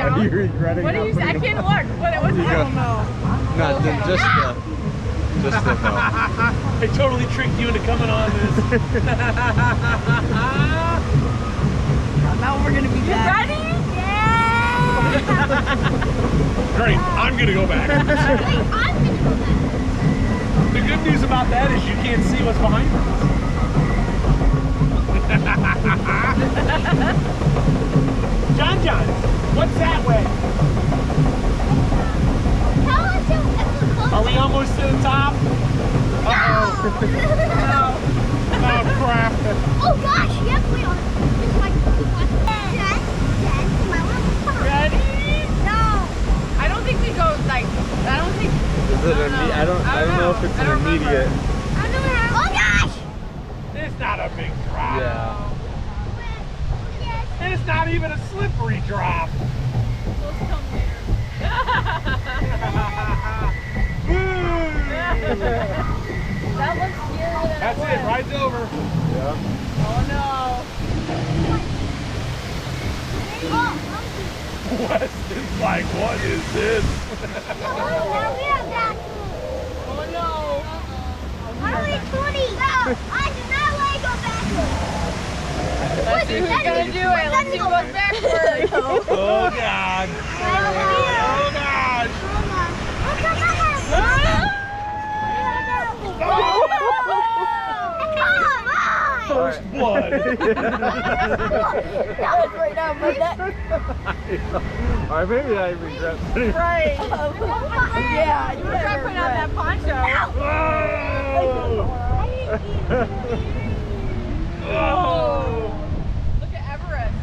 Are you regretting? What do you say? I can't look. What was it? I don't know. No, okay. just the no. I totally tricked you into coming on this. Now we're gonna be back. Ready? Yeah! Great, I'm gonna go back. I'm gonna go back. The good news about that is you can't see what's behind us. John, what's that way? Are we almost to the top? Uh-oh. No. Oh, crap. Oh gosh, yes, wait on it. It's like, Ready? No. I don't think we go like. I don't think. Is it I don't know if it's an immediate. I don't know. Oh gosh! It's not a big drop. Yeah. And it's not even a slippery drop. We'll come later. That looks scarier than That's it, ride's over. Yeah. Oh no. Weston's like, what is this? Oh no. Let's see who's gonna do it. Let's see who goes backwards. Oh, God. Oh, gosh. First blood. Right now, but that. Alright, maybe I regret putting Right. Yeah, you regret putting on that poncho. Oh. Look at Everest.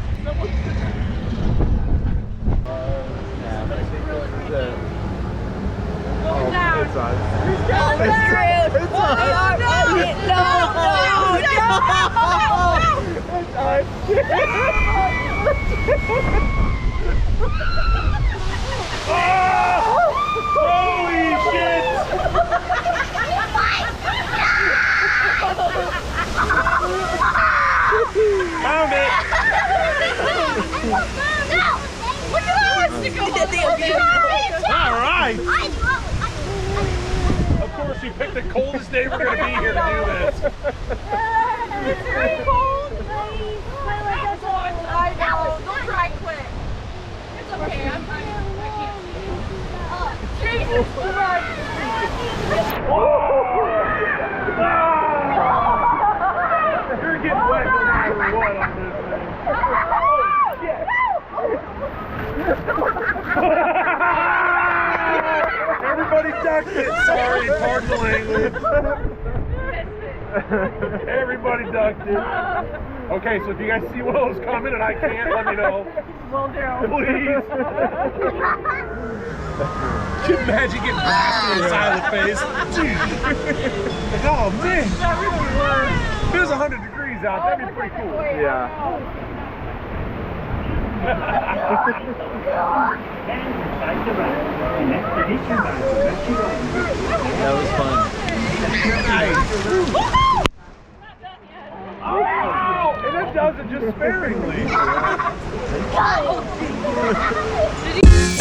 Going down. It's on. Oh, serious. It's on. Holy shit! Found it! Look at that one stick over. Alright! Of course, we picked the coldest day we're going to be here to do this. It's very cold. I know. Don't try quick. It's okay. I can't. Jesus Christ. You're getting wet no matter what on this thing. Everybody ducked it. Sorry, pardon the language. Everybody ducked it. Okay, so if you guys see one of those coming and I can't, let me know. Will do. Please. Can you imagine getting blasted in the side of the face? Jeez. Oh, man. If it was 100 degrees out, that'd be pretty cool. Yeah. That was fun. Nice. Oh, and it does it just sparingly. Did you